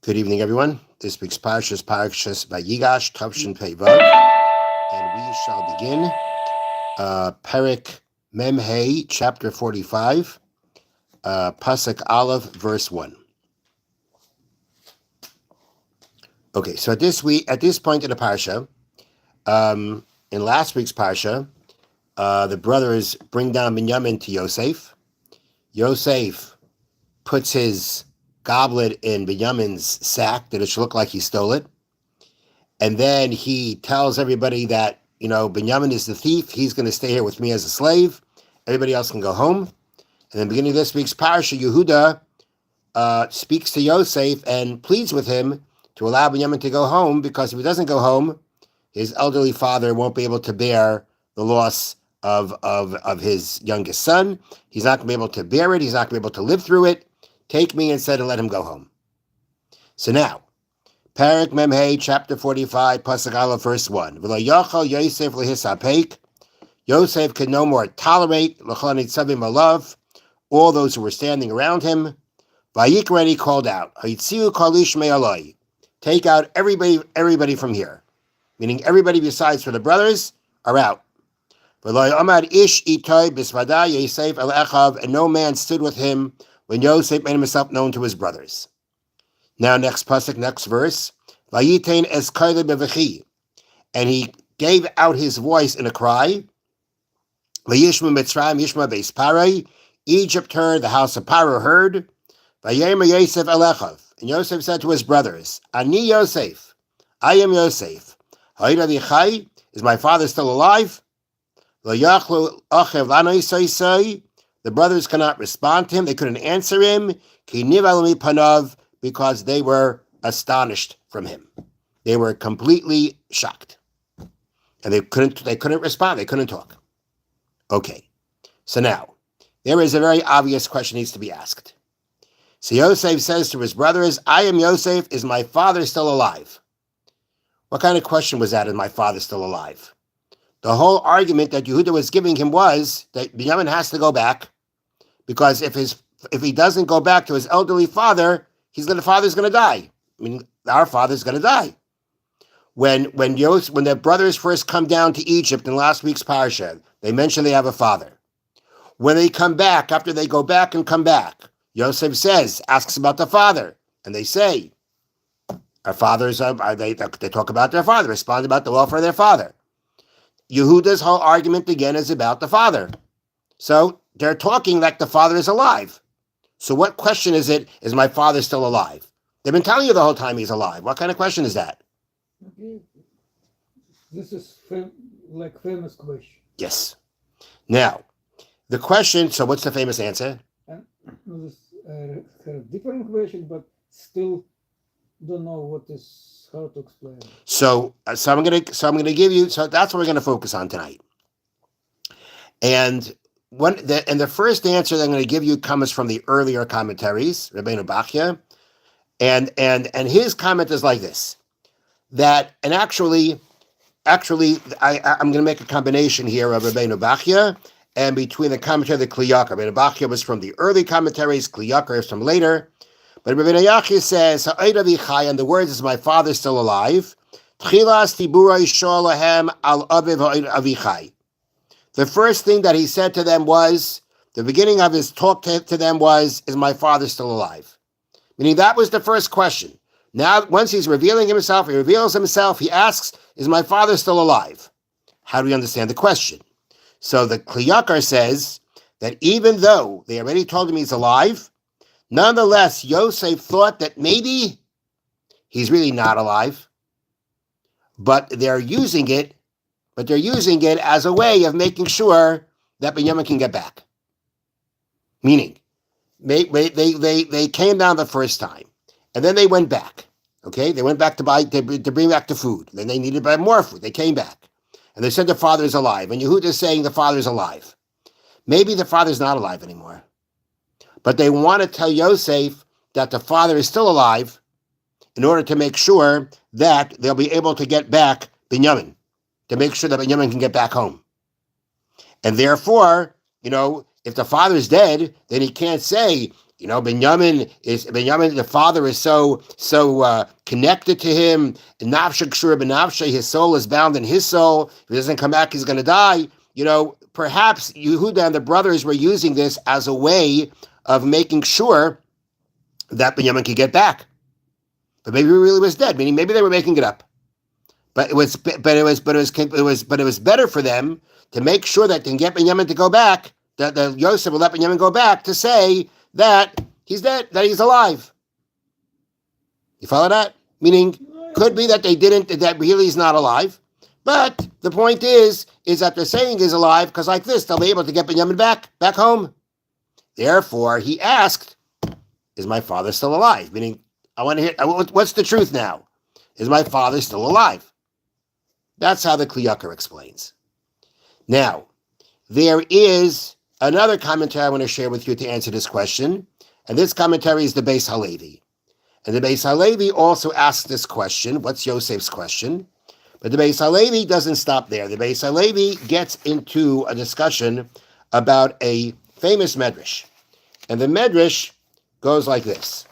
Good evening, everyone. This week's parsha is Parshas Vayigash, Tavshin Pei Vav, and we shall begin Perek Mem Hey, chapter 45, Pasuk Aleph, verse 1. Okay, so at this point in the parsha, in last week's parsha, the brothers bring down Binyamin to Yosef. Yosef puts his goblet in Binyamin's sack that it should look like he stole it. And then he tells everybody that, Binyamin is the thief. He's going to stay here with me as a slave. Everybody else can go home. And then beginning of this week's parasha, Yehuda speaks to Yosef and pleads with him to allow Binyamin to go home, because if he doesn't go home, his elderly father won't be able to bear the loss of his youngest son. He's not going to be able to bear it. He's not going to be able to live through it. Take me instead and let him go home. So now, Perek Memhei, chapter 45, Pasuk Aleph, verse 1. V'lo yochel Yosef lehisapek. Yosef could no more tolerate l'chol nitzavim alav, all those who were standing around him. Vayikra, he called out, Hayitziu kol ish me'aloi. Take out everybody from here. Meaning everybody besides for the brothers are out. V'lo amad ish itoi bisvada Yosef el echav, and no man stood with him when Yosef made himself known to his brothers. Now, next pasuk, next verse. Vayitein es kaile bevechi, and he gave out his voice in a cry. Vayishma Mitzrayim yishma beis Parai. Egypt heard, the house of Paro heard. Vayemer Yosef elechav, and Yosef said to his brothers, Ani Yosef, I am Yosef. Ha'ida vichai, is my father still alive? Lo yachlu achev lano yisai. The brothers cannot respond to him. They couldn't answer him. Ki nival mi panav, because they were astonished from him. They were completely shocked. And they couldn't respond. They couldn't talk. Okay. So now, there is a very obvious question that needs to be asked. So Yosef says to his brothers, I am Yosef. Is my father still alive? What kind of question was that? Is my father still alive? The whole argument that Yehuda was giving him was that Binyamin has to go back, because if he doesn't go back to his elderly father, the father's going to die. I mean, our father's going to die. When the brothers first come down to Egypt in last week's parasha, they mention they have a father. When they come back, after they go back and come back, Yosef asks about the father, and they say, our fathers they talk about their father, respond about the welfare of their father. Yehuda's whole argument again is about the father. So they're talking like the father is alive. So what question is it? Is my father still alive? They've been telling you the whole time he's alive. What kind of question is that? Okay. This is famous question. Yes. Now, the question, so what's the famous answer? And this different question, but still don't know how to explain. So I'm gonna give you. So that's what we're gonna focus on tonight. And the first answer that I'm going to give you comes from the earlier commentaries, Rabbeinu Bachya, and his comment is like this: that, and actually, I'm going to make a combination here of Rabbeinu Bachya and between the commentary of the Kli Yakar. Rabbeinu Bachya was from the early commentaries, Kli Yakar is from later. But Rabbeinu Bachya says, "Ha'ida vichai," and the words is, "My father is still alive." Tchilas tibura yishol lahem al aviv avichai. The first thing that he said to them was, the beginning of his talk to them was, is my father still alive? Meaning that was the first question. Now, once he's revealing himself, he reveals himself, he asks, is my father still alive? How do we understand the question? So the Kli Yakar says that even though they already told him he's alive, nonetheless, Yosef thought that maybe he's really not alive, but they're using it as a way of making sure that Binyamin can get back. Meaning, they came down the first time, and then they went back. Okay, they went back to bring back the food. Then they needed to buy more food. They came back, and they said the father is alive. And Yehuda is saying the father is alive. Maybe the father's not alive anymore, but they want to tell Yosef that the father is still alive in order to make sure that they'll be able to get back Binyamin, to make sure that Binyamin can get back home. And therefore, if the father's dead, then he can't say, Benjamin. The father is so connected to him. His soul is bound in his soul. If he doesn't come back, he's going to die. Perhaps Yehuda and the brothers were using this as a way of making sure that Benjamin could get back. But maybe he really was dead. Meaning, maybe they were making it up. But it was better for them to make sure that they can get Benjamin to go back. That Yosef will let Benjamin go back to say that he's dead, that he's alive. You follow that? Meaning, could be that they didn't, that really he's not alive. But the point is that they're saying he's alive because like this, they'll be able to get Benjamin back home. Therefore, he asked, is my father still alive? Meaning, I want to hear, what's the truth now? Is my father still alive? That's how the Kli Yakar explains. Now, there is another commentary I want to share with you to answer this question, and this commentary is the Beis Halevi. And the Beis Halevi also asks this question, what's Yosef's question? But the Beis Halevi doesn't stop there. The Beis Halevi gets into a discussion about a famous medrash. And the medrash goes like this.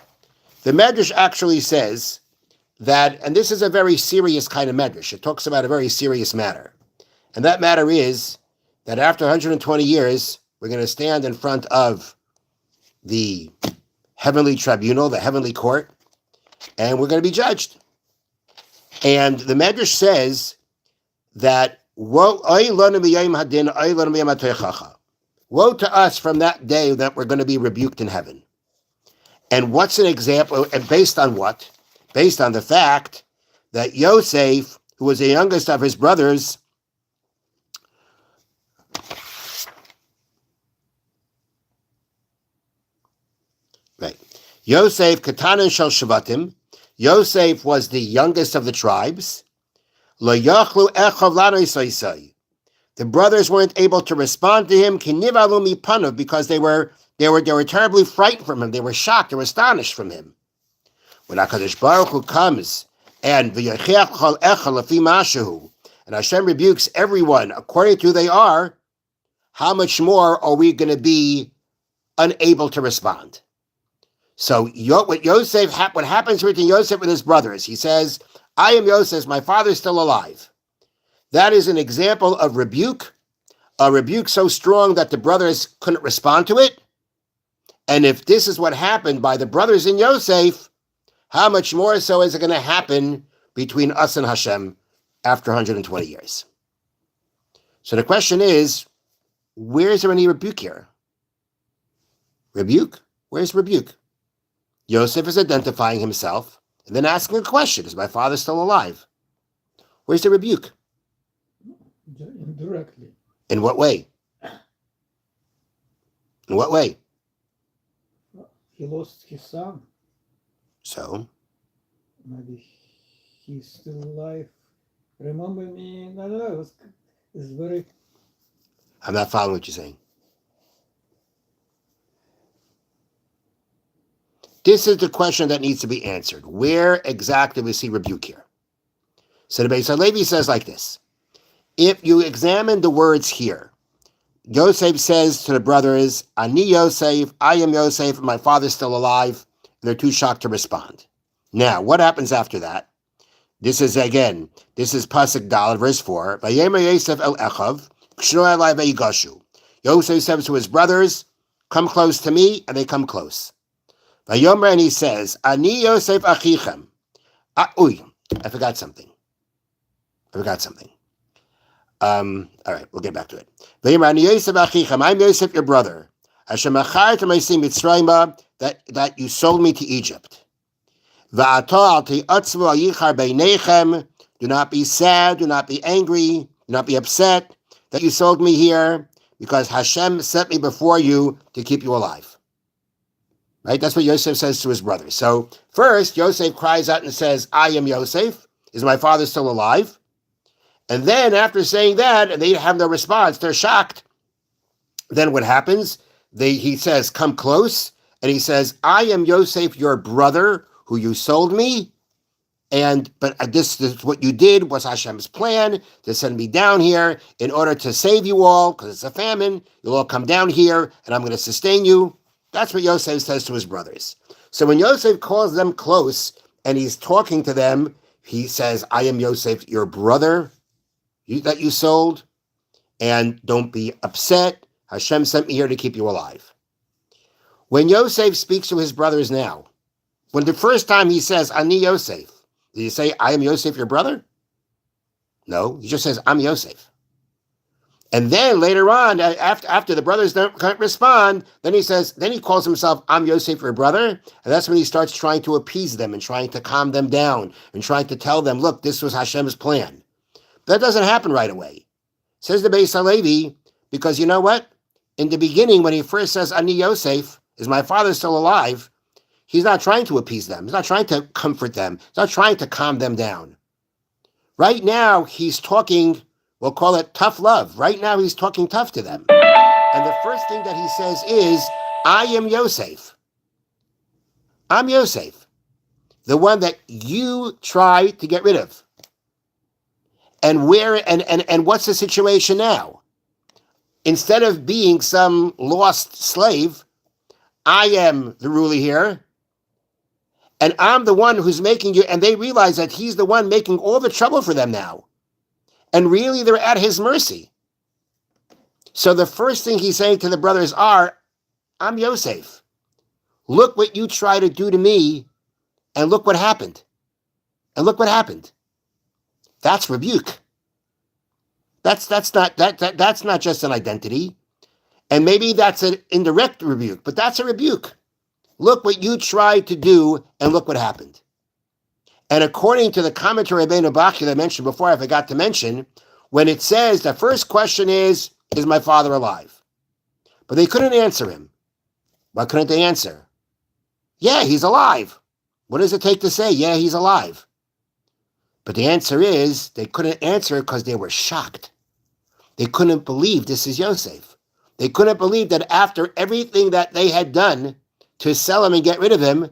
The medrash actually says that, and this is a very serious kind of medrash. It talks about a very serious matter. And that matter is that after 120 years, we're going to stand in front of the heavenly tribunal, the heavenly court, and we're going to be judged. And the medrash says that woe to us from that day that we're going to be rebuked in heaven. And what's an example? And based on what? Based on the fact that Yosef, who was the youngest of his brothers, right? Yosef Katanan Shel Shvatim. Yosef was the youngest of the tribes. Lo yachlu echav lanu isai. The brothers weren't able to respond to him because they were terribly frightened from him. They were shocked. They were astonished from him. When HaKadosh Baruch Hu comes and v'yachiach chol echad lefi mashahu, and Hashem rebukes everyone according to who they are, how much more are we going to be unable to respond? So what happens with Yosef and his brothers? He says, I am Yosef, my father's still alive. That is an example of rebuke, a rebuke so strong that the brothers couldn't respond to it. And if this is what happened by the brothers in Yosef, how much more so is it going to happen between us and Hashem after 120 years? So the question is, where is there any rebuke here? Rebuke? Where's rebuke? Yosef is identifying himself and then asking a question, is my father still alive? Where's the rebuke? Indirectly. In what way? In what way? He lost his son. So? Maybe he's still alive. Remember me? I don't know. It's very... I'm not following what you're saying. This is the question that needs to be answered. Where exactly we see rebuke here? So the Beis Halevi says like this. If you examine the words here, Yosef says to the brothers, Ani Yosef, I am Yosef, my father's still alive. And they're too shocked to respond. Now, what happens after that? This is Pasuk Dal, verse 4. Vayemer Yosef el Echav, Kshno alai Vayigashu. Yosef says to his brothers, come close to me, and they come close. Vayomer, and he says, Ani Yosef achichem. I forgot something. All right, we'll get back to it. Vayomer, Ani Yosef achichem, I'm Yosef, your brother. Hashem achartem esim Mitzrayma, that you sold me to Egypt. Va'ato al te'atzvu al yichar beinechem. Do not be sad, do not be angry, do not be upset that you sold me here, because Hashem sent me before you to keep you alive. Right? That's what Yosef says to his brothers. So first, Yosef cries out and says, I am Yosef. Is my father still alive? And then after saying that, and they have no response, they're shocked. Then what happens? He says, come close. And he says, I am Yosef, your brother, who you sold me. But this what you did was Hashem's plan to send me down here in order to save you all, because it's a famine. You'll all come down here, and I'm going to sustain you. That's what Yosef says to his brothers. So when Yosef calls them close and he's talking to them, he says, I am Yosef, your brother that you sold, and don't be upset. Hashem sent me here to keep you alive. When Yosef speaks to his brothers now, when the first time he says, Ani Yosef, did he say, I am Yosef, your brother? No, he just says, I'm Yosef. And then later on, after the brothers can't respond, then he calls himself, I'm Yosef, your brother. And that's when he starts trying to appease them and trying to calm them down and trying to tell them, look, this was Hashem's plan. That doesn't happen right away. Says the Beis Halevi, because you know what? In the beginning, when he first says, Ani Yosef, is my father still alive? He's not trying to appease them. He's not trying to comfort them. He's not trying to calm them down. Right now, he's talking, we'll call it tough love. Right now, he's talking tough to them. And the first thing that he says is, I am Yosef. I'm Yosef, the one that you try to get rid of. And what's the situation now? Instead of being some lost slave, I am the ruler here. And I'm the one who's making you, and they realize that he's the one making all the trouble for them now. And really, they're at his mercy. So the first thing he's saying to the brothers are, I'm Yosef. Look what you try to do to me, and look what happened. And look what happened. That's rebuke. That's not just an identity. And maybe that's an indirect rebuke, but that's a rebuke. Look what you tried to do, and look what happened. And according to the commentary of Rabbeinu Bachya that I mentioned before, I forgot to mention, when it says the first question is my father alive? But they couldn't answer him. Why couldn't they answer? Yeah, he's alive. What does it take to say, yeah, he's alive? But the answer is they couldn't answer because they were shocked. They couldn't believe this is Yosef. They couldn't believe that after everything that they had done to sell him and get rid of him,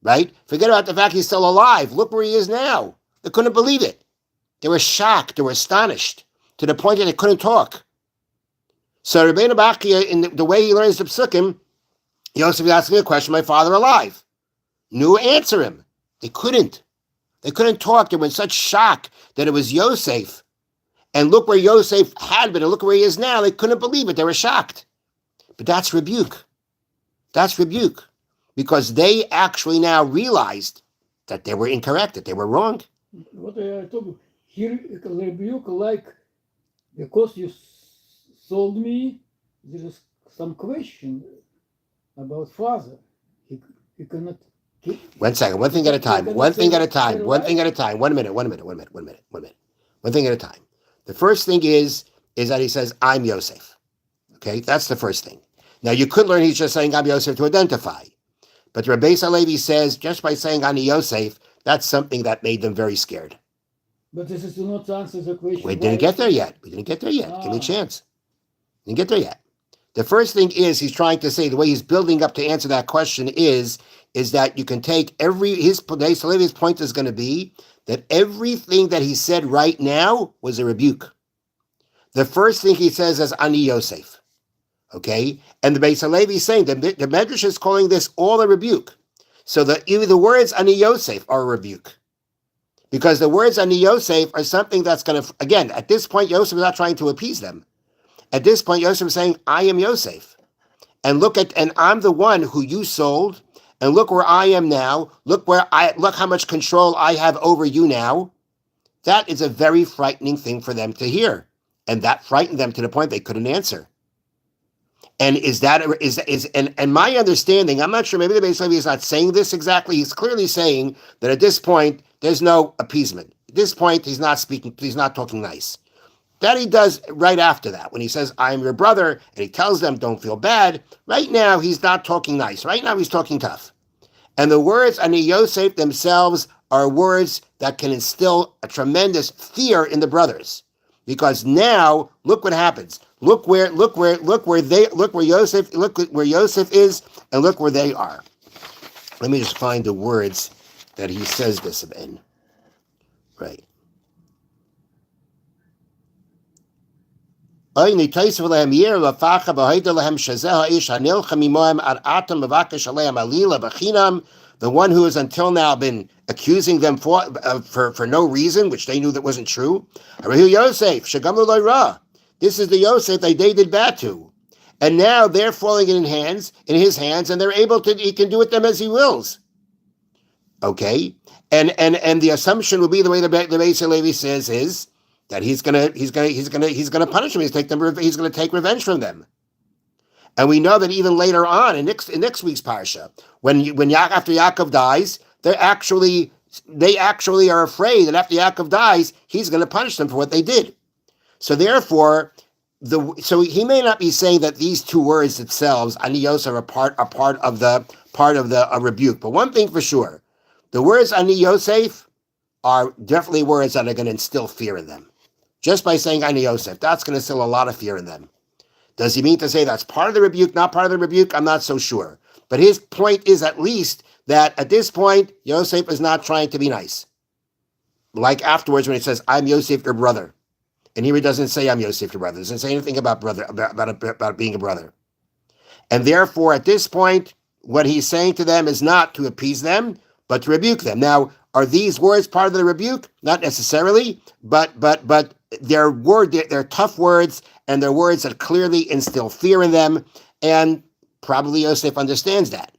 right? Forget about the fact he's still alive. Look where he is now. They couldn't believe it. They were shocked. They were astonished to the point that they couldn't talk. So Rabbeinu Bachya, in the way he learns the psukim, Yosef is asking a question, my father alive? No answer him. They couldn't. They couldn't talk. They were in such shock that it was Yosef. And look where Yosef had been and look where he is now. They couldn't believe it. They were shocked. But that's rebuke. That's rebuke. Because they actually now realized that they were incorrect, that they were wrong. What I told you, here rebuke like, because you sold me, there is some question about father. He cannot keep. 1 second, one thing at a time, one thing at a time, one thing at a time, 1 minute. One thing at a time. The first thing is that he says, I'm Yosef. Okay, that's the first thing. Now, you could learn he's just saying I'm Yosef to identify. But Rabbi Salevi says, just by saying I'm Yosef, that's something that made them very scared. But this is not to answer the question. We didn't get there yet. Give me a chance. Didn't get there yet. The first thing is he's trying to say, the way he's building up to answer that question is that you can take his point is going to be that everything that he said right now was a rebuke. The first thing he says is Ani Yosef. Okay? And the Beis Halevi is saying, the Medrash is calling this all a rebuke. So the words Ani Yosef are a rebuke. Because the words Ani Yosef are something that's going to, again, at this point, Yosef is not trying to appease them. At this point, Yosef is saying, I am Yosef. And I'm the one who you sold, and look where I am now. Look how much control I have over you now. That is a very frightening thing for them to hear. And that frightened them to the point they couldn't answer. And and my understanding, I'm not sure, maybe the Beis Halevi is not saying this exactly. He's clearly saying that at this point, there's no appeasement. At this point, he's not talking nice. That he does right after that. When he says, I am your brother, and he tells them, don't feel bad. Right now, he's not talking nice. Right now, he's talking tough. And the words Ani Yosef themselves are words that can instill a tremendous fear in the brothers. Because now, look what happens. Look where Yosef is, and look where they are. Let me just find the words that he says this in. Right. Oy nitaysev lehem yir lafacha v'hoida lehem shazeh ha'ish hanilchem imohem ad atam mevakesh aleim alila b'chinam, the one who has until now been accusing them for no reason, which they knew that wasn't true. Harahu Yosef shagamlu lo ra. This is the Yosef they did bad to, and now they're falling in his hands, and they're able to. He can do with them as he wills. Okay, and the assumption will be the way the Beis Levi says is that he's gonna punish them. He's gonna take revenge from them. And we know that even later on in next week's parsha, after Yaakov dies, they actually are afraid that after Yaakov dies, he's going to punish them for what they did. So therefore, so he may not be saying that these two words themselves, ani Yosef, are part of the rebuke. But one thing for sure, the words ani Yosef are definitely words that are going to instill fear in them. Just by saying ani Yosef, that's going to instill a lot of fear in them. Does he mean to say that's part of the rebuke, not part of the rebuke? I'm not so sure. But his point is at least that at this point, Yosef is not trying to be nice. Like afterwards when he says, I'm Yosef, your brother. And here he doesn't say, I'm Yosef, your brother. He doesn't say anything about being a brother. And therefore, at this point, what he's saying to them is not to appease them, but to rebuke them. Now, are these words part of the rebuke? Not necessarily, but they're tough words, and they're words that clearly instill fear in them, and probably Yosef understands that.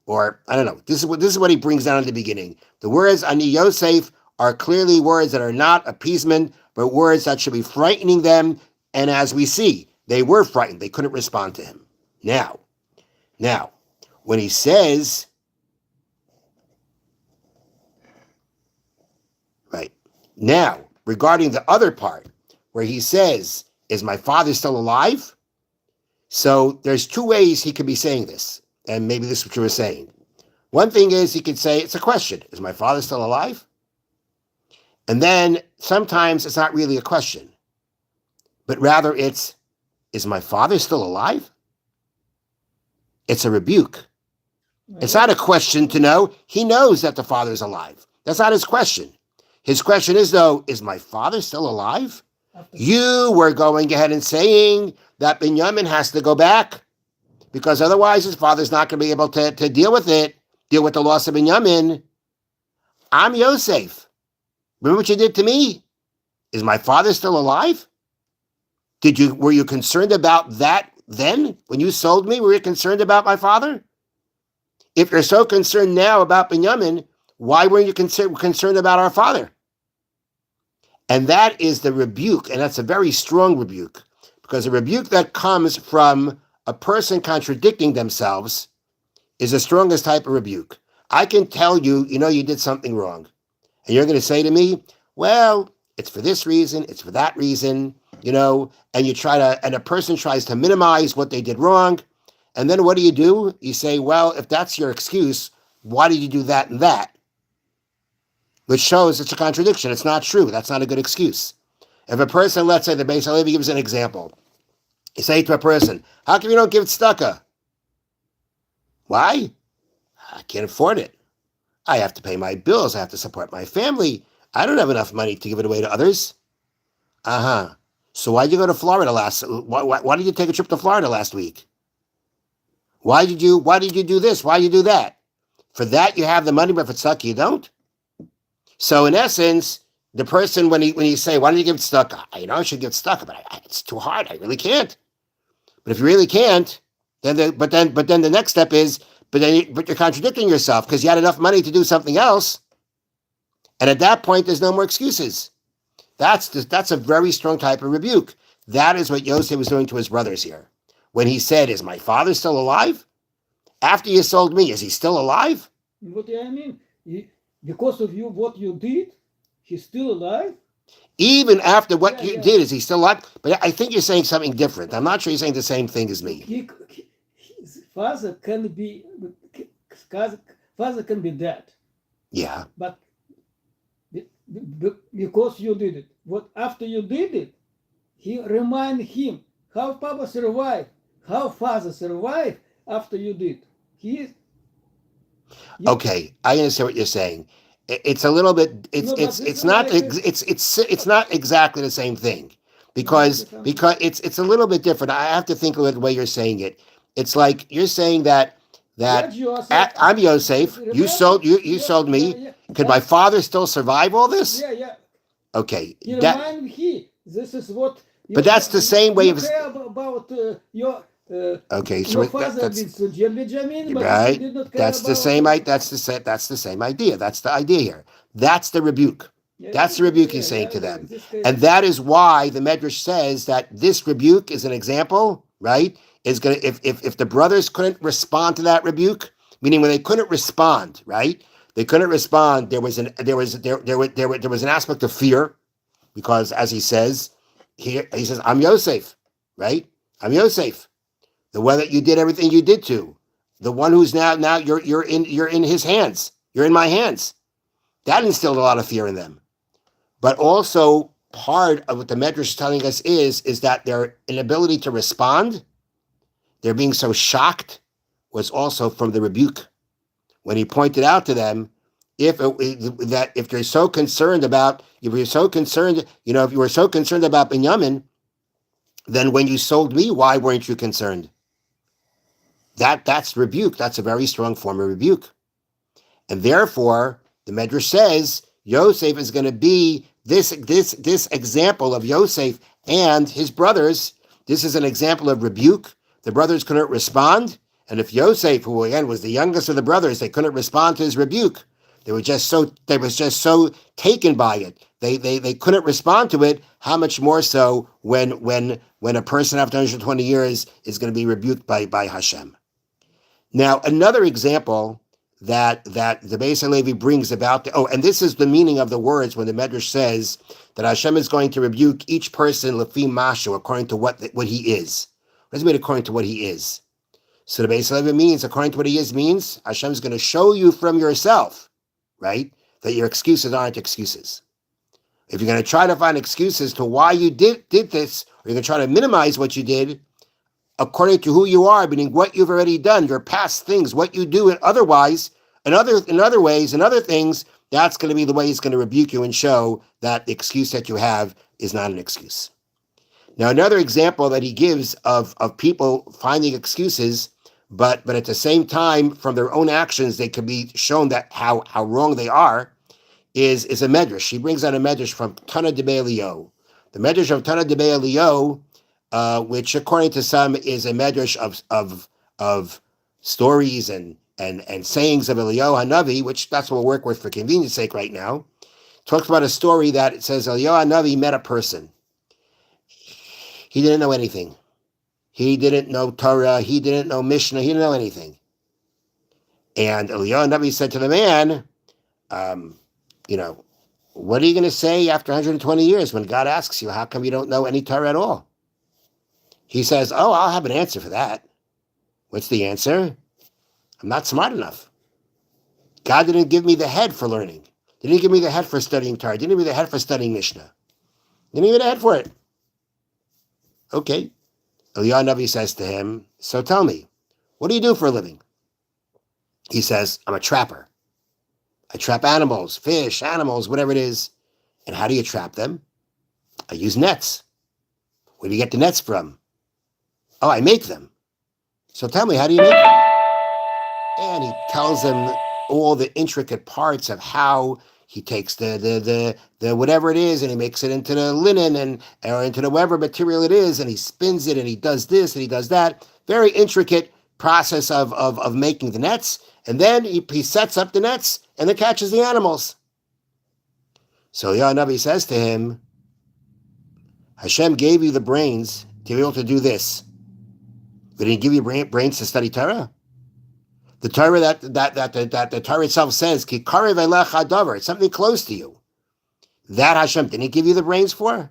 Or, I don't know, this is what he brings down at the beginning. The words ani Yosef are clearly words that are not appeasement, but words that should be frightening them, and as we see, they were frightened. They couldn't respond to him. Now, when he says, right, now, regarding the other part, where he says, is my father still alive? So there's two ways he could be saying this, and maybe this is what you were saying. One thing is he could say, it's a question, is my father still alive? And then sometimes it's not really a question, but rather it's, is my father still alive? It's a rebuke. It's not a question to know. He knows that the father is alive. That's not his question. His question is, though, is my father still alive? You were going ahead and saying that Binyamin has to go back because otherwise his father's not going to be able to deal with the loss of Binyamin. I'm Yosef. Remember what you did to me? Is my father still alive? Were you concerned about that then? When you sold me, were you concerned about my father? If you're so concerned now about Binyamin, why weren't you concerned about our father? And that is the rebuke, and that's a very strong rebuke, because a rebuke that comes from a person contradicting themselves is the strongest type of rebuke. I can tell you, you did something wrong. And you're going to say to me, well, it's for this reason, it's for that reason, and and a person tries to minimize what they did wrong. And then what do? You say, well, if that's your excuse, why did you do that and that? Which shows it's a contradiction. It's not true. That's not a good excuse. If a person, let's say the Beis Levi gives an example. You say to a person, how come you don't give tzedakah? Why? I can't afford it. I have to pay my bills. I have to support my family. I don't have enough money to give it away to others. So why did you go to Florida why did you take a trip to Florida last week? Why did you do this? Why did you do that? For that you have the money, but for tzedakah you don't? So in essence, the person, when you say, why don't you give tzedakah? I should give tzedakah, but it's too hard. I really can't. But if you really can't, then the next step is, but you're contradicting yourself because you had enough money to do something else. And at that point, there's no more excuses. That's a very strong type of rebuke. That is what Yosef was doing to his brothers here. When he said, is my father still alive? After you sold me, is he still alive? What do I mean? Because of what you did, he's still alive? Even after what you did, is he still alive? But I think you're saying something different. I'm not sure you're saying the same thing as me. His father can be dead. Yeah. But because you did it. What after you did it, he remind him how Papa survived, how father survived after you did. Okay, I understand what you're saying. It's a little bit. It's not exactly the same thing. because it's a little bit different. I have to think of the way you're saying it. It's like you're saying that I'm Yosef. You sold me. Could my father still survive all this? Yeah. Okay. This is what. But that's the same way you of. care about your. Okay, so your father that's Benjamin, but right. you did not care That's the same. That's the same idea. That's the idea here. That's the rebuke. That's the rebuke he's saying to them. And that is why the Medrash says that this rebuke is an example, right? Is going to if the brothers couldn't respond to that rebuke, meaning when they couldn't respond, right? They couldn't respond. There was an aspect of fear, because as he says here, he says, I'm Yosef, right? I'm Yosef, the one that you did everything you did to, the one who's now you're in his hands. You're in my hands. That instilled a lot of fear in them. But also part of what the Medrash is telling us is that their inability to respond, their being so shocked, was also from the rebuke. When he pointed out to them, if you're so concerned about, if you were so concerned about Binyamin, then when you sold me, why weren't you concerned? That's rebuke. That's a very strong form of rebuke. And therefore, the Medrash says Yosef is going to be this example of Yosef and his brothers. This is an example of rebuke. The brothers couldn't respond. And if Yosef, who again was the youngest of the brothers, they couldn't respond to his rebuke. They was just so taken by it. They couldn't respond to it. How much more so when a person after 120 years is going to be rebuked by Hashem. Now, another example that the Beis Halevi brings about, and this is the meaning of the words when the Medrash says that Hashem is going to rebuke each person lefi mashu, according to what he is. What does it mean according to what he is? So the Beis Halevi means, according to what he is, means Hashem is going to show you from yourself, right, that your excuses aren't excuses. If you're going to try to find excuses to why you did this, or you're going to try to minimize what you did, according to who you are, meaning what you've already done, your past things, what you do, and otherwise, in other ways, and other things, that's going to be the way he's going to rebuke you and show that the excuse that you have is not an excuse. Now, another example that he gives of people finding excuses, but at the same time, from their own actions, they can be shown that how wrong they are, is a medrash. He brings out a medrash from Tana Debei Eliyahu. The medrash of Tana Debei Eliyahu, which according to some is a medrash of stories and sayings of Eliyahu Hanavi, which that's what we'll work with for convenience sake right now, talks about a story that it says Eliyahu Hanavi met a person. He didn't know anything. He didn't know Torah. He didn't know Mishnah. He didn't know anything. And Eliyahu Hanavi said to the man, what are you going to say after 120 years when God asks you, how come you don't know any Torah at all? He says, I'll have an answer for that. What's the answer? I'm not smart enough. God didn't give me the head for learning. Didn't give me the head for studying Torah. Didn't give me the head for studying Mishnah. Didn't give me the head for it. Okay. Eliyahu Navi says to him, so tell me, what do you do for a living? He says, I'm a trapper. I trap animals, fish, animals, whatever it is. And how do you trap them? I use nets. Where do you get the nets from? Oh, I make them. So tell me, how do you make them? And he tells him all the intricate parts of how he takes the whatever it is and he makes it into the linen or into the whatever material it is, and he spins it and he does this and he does that. Very intricate process of making the nets. And then he sets up the nets and then catches the animals. So Eliyahu Navi says to him, Hashem gave you the brains to be able to do this. But he didn't give you brains to study Torah? The Torah that the Torah itself says, Ki karev elecha davar, it's something close to you. That Hashem didn't give you the brains for?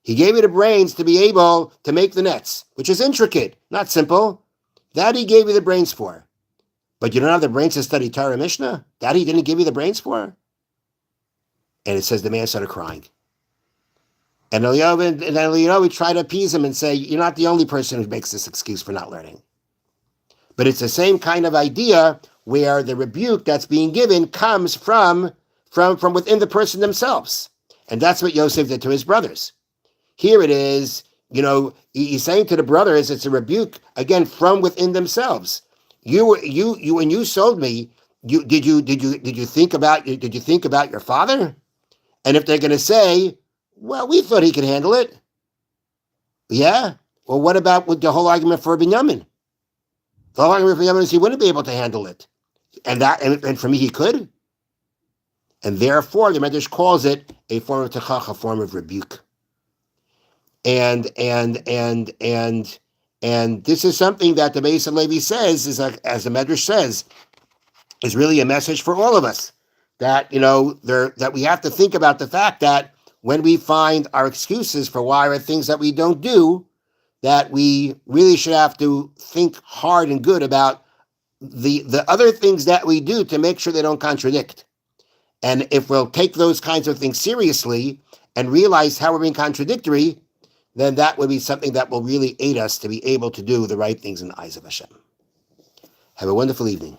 He gave you the brains to be able to make the nets, which is intricate, not simple. That he gave you the brains for. But you don't have the brains to study Torah Mishnah? That he didn't give you the brains for? And it says the man started crying. And Eliyahu tried to appease him and say, you're not the only person who makes this excuse for not learning. But it's the same kind of idea where the rebuke that's being given comes from within the person themselves. And that's what Yosef did to his brothers. Here it is, he's saying to the brothers, it's a rebuke again from within themselves. You when you sold me, did you think about your father? And if they're going to say, well, we thought he could handle it, yeah. Well, what about with the whole argument for Binyamin? The whole argument for Binyamin is he wouldn't be able to handle it, and for me he could, and therefore the Medrash calls it a form of techach, a form of rebuke. And this is something that the Beis Halevi says is, as the Medrash says, is really a message for all of us, that that we have to think about the fact that when we find our excuses for why are things that we don't do, that we really should have to think hard and good about the other things that we do to make sure they don't contradict. And if we'll take those kinds of things seriously and realize how we're being contradictory, then that would be something that will really aid us to be able to do the right things in the eyes of Hashem. Have a wonderful evening.